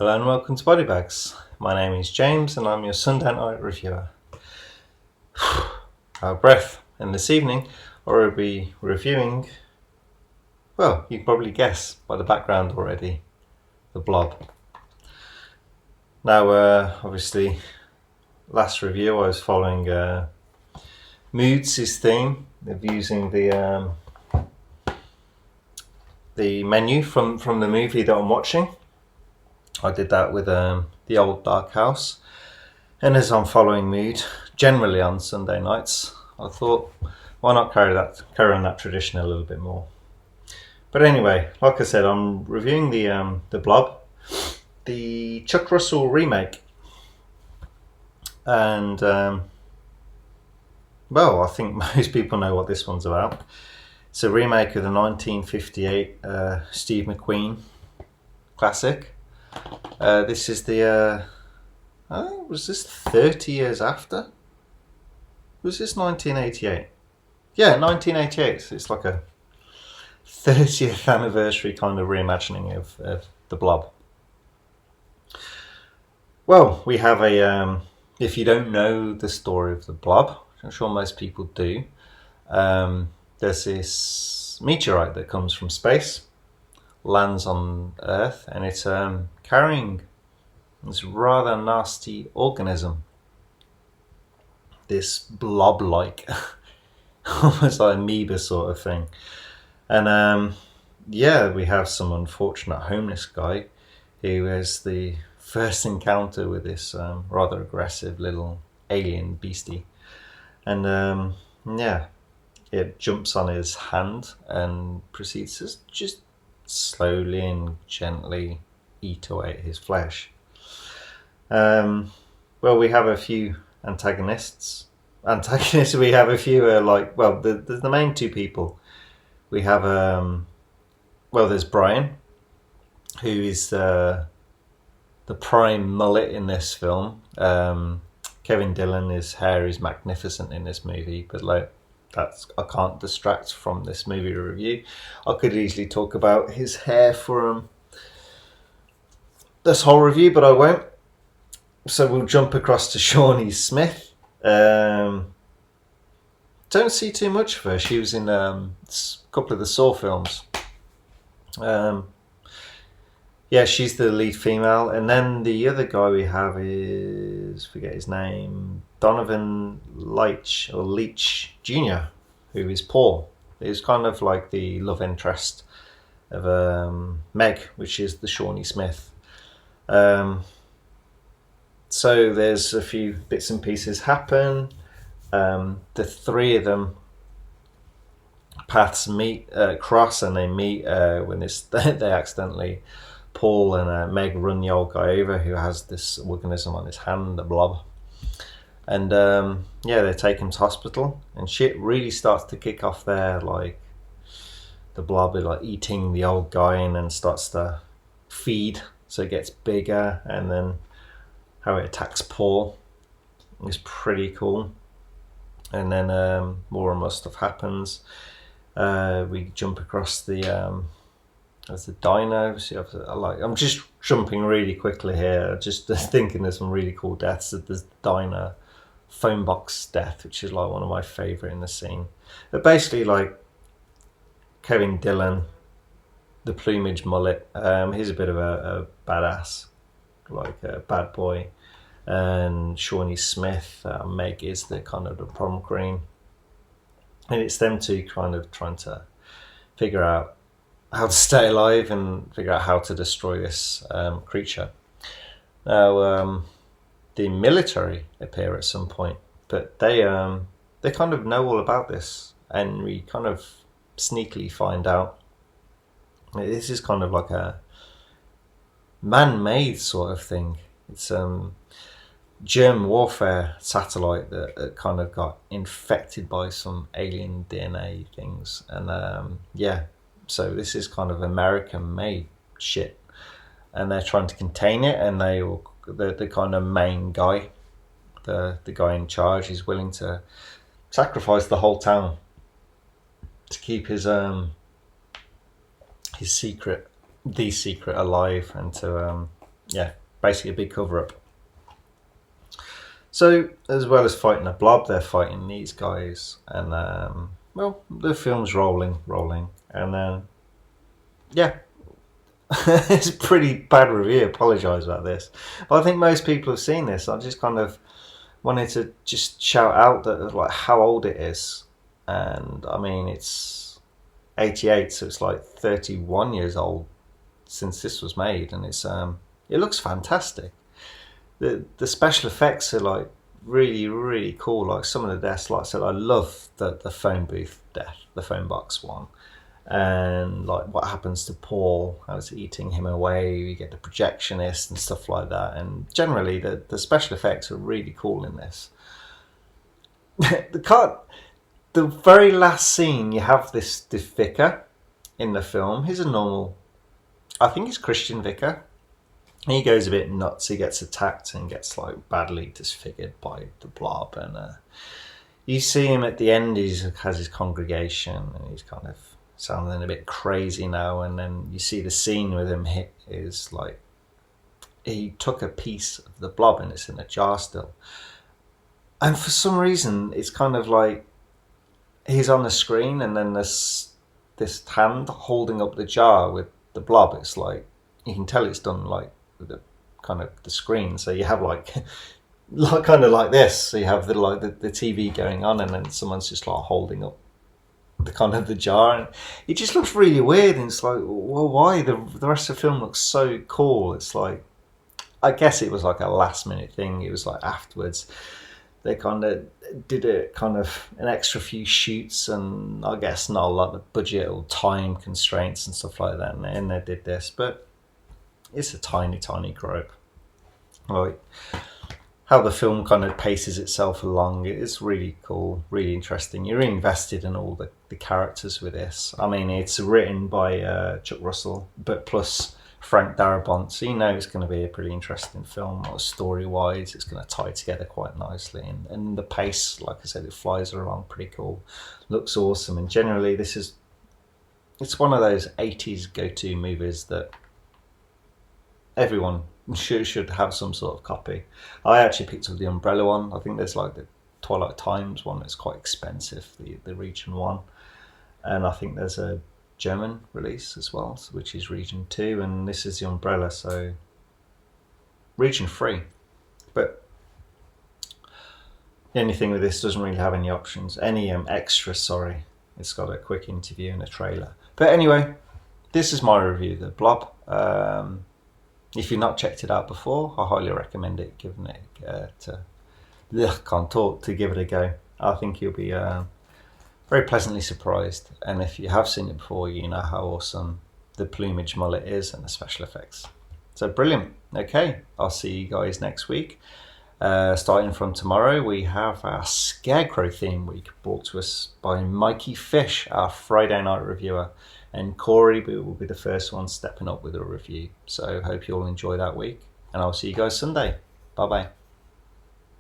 Hello and welcome to Body Bags. My name is James and I'm your Sunday night reviewer. Our breath. And this evening I will be reviewing, well, you can probably guess by the background already, the Blob. Now, obviously, last review I was following Moods' theme of using the menu from the movie that I'm watching. I did that with the old Dark House, and as I'm following Mood generally on Sunday nights, I thought, why not carry on that tradition a little bit more? But anyway, like I said, I'm reviewing the Blob, the Chuck Russell remake, and well, I think most people know what this one's about. It's a remake of the 1958 Steve McQueen classic. This is I think, was this 30 years after? Was this 1988? Yeah, 1988. So it's like a 30th anniversary kind of reimagining of the Blob. Well, we have if you don't know the story of the Blob, which I'm sure most people do, there's this meteorite that comes from space, lands on Earth, and it's carrying this rather nasty organism, this blob-like, almost like amoeba sort of thing. And yeah, we have some unfortunate homeless guy who has the first encounter with this rather aggressive little alien beastie. And yeah, it jumps on his hand and proceeds to just slowly and gently eat away at his flesh. Well, we have a few antagonists. We have a few the main two people. We have well, there's Brian, who is the prime mullet in this film. Kevin Dillon, his hair is magnificent in this movie, but I can't distract from this movie review. I could easily talk about his hair for this whole review, but I won't. So we'll jump across to Shawnee Smith. Don't see too much of her. She was in a couple of the Saw films. Yeah, she's the lead female. And then the other guy we have is, forget his name, Donovan Leitch Jr., who is Paul. He's kind of like the love interest of Meg, which is the Shawnee Smith. So there's a few bits and pieces happen. The three of them paths cross, and they meet when they accidentally, Paul and Meg run the old guy over who has this organism on his hand, the Blob. And yeah, they take him to hospital, and shit really starts to kick off there. Like the Blob is like eating the old guy and then starts to feed, so it gets bigger, and then how it attacks Paul is pretty cool. And then more and more stuff happens. We jump across the dino. I'm just jumping really quickly here. Just thinking there's some really cool deaths. There's the dino phone box death, which is like one of my favourite in the scene. But basically, like Kevin Dillon, the plumage mullet, he's a bit of a badass, like a bad boy. And Shawnee Smith, Meg is the kind of the prom queen, and it's them two kind of trying to figure out how to stay alive and figure out how to destroy this creature. Now, the military appear at some point, but they kind of know all about this, and we kind of sneakily find out this is kind of like a man-made sort of thing. It's germ warfare satellite that kind of got infected by some alien DNA things, and yeah, so this is kind of American-made shit, and they're trying to contain it, and the kind of main guy, the guy in charge, is willing to sacrifice the whole town to keep his secret alive, and to yeah, basically a big cover-up. So, as well as fighting a blob, they're fighting these guys, and well, the film's rolling, and then yeah, it's a pretty bad review. Apologise about this, but I think most people have seen this. I just kind of wanted to just shout out that like how old it is, and I mean it's 88, so it's like 31 years old since this was made, and it's it looks fantastic. The special effects are like really cool. Like some of the deaths, like I said, I love the phone booth death, the phone box one, and like what happens to Paul, how it's eating him away. You get the projectionist and stuff like that, and generally the special effects are really cool in this. The very last scene, you have this vicar in the film. He's a normal, I think he's Christian vicar. He goes a bit nuts. He gets attacked and gets like badly disfigured by the blob. And you see him at the end. He has his congregation, and he's kind of sounding a bit crazy now. And then you see the scene with him hit is like he took a piece of the blob and it's in a jar still. And for some reason, it's kind of like he's on the screen, and then this hand holding up the jar with the blob. It's like you can tell it's done like with the kind of the screen. So you have like kind of like this. So you have the TV going on, and then someone's just like holding up the kind of the jar, and it just looks really weird. And it's like, well, why? The rest of the film looks so cool. It's like, I guess it was like a last minute thing. It was like afterwards they kind of did it kind of an extra few shoots, and I guess not a lot of budget or time constraints and stuff like that, and they did this. But it's a tiny group. Like how the film kind of paces itself along, it's really cool, really interesting. You're really invested in all the characters with this. I mean, it's written by Chuck Russell, but plus Frank Darabont, so you know it's going to be a pretty interesting film. Story-wise, it's going to tie together quite nicely, and the pace, like I said, it flies along pretty cool, looks awesome, and generally it's one of those 80s go-to movies that everyone should have some sort of copy. I actually picked up the Umbrella one. I think there's like the Twilight Times one that's quite expensive, the region one, and I think there's a German release as well, which is region 2, and this is the Umbrella, so region 3. But the only thing with this, doesn't really have any options, any extras, sorry. It's got a quick interview and a trailer. But anyway, this is my review of the Blob. If you've not checked it out before, I highly recommend it, giving it to give it a go. I think you'll be very pleasantly surprised, and if you have seen it before, you know how awesome the plumage mullet is and the special effects. So brilliant. Okay, I'll see you guys next week. Starting from tomorrow, we have our Scarecrow theme week brought to us by Mikey Fish, our Friday night reviewer, and Corey will be the first one stepping up with a review. So hope you all enjoy that week, and I'll see you guys Sunday. Bye bye.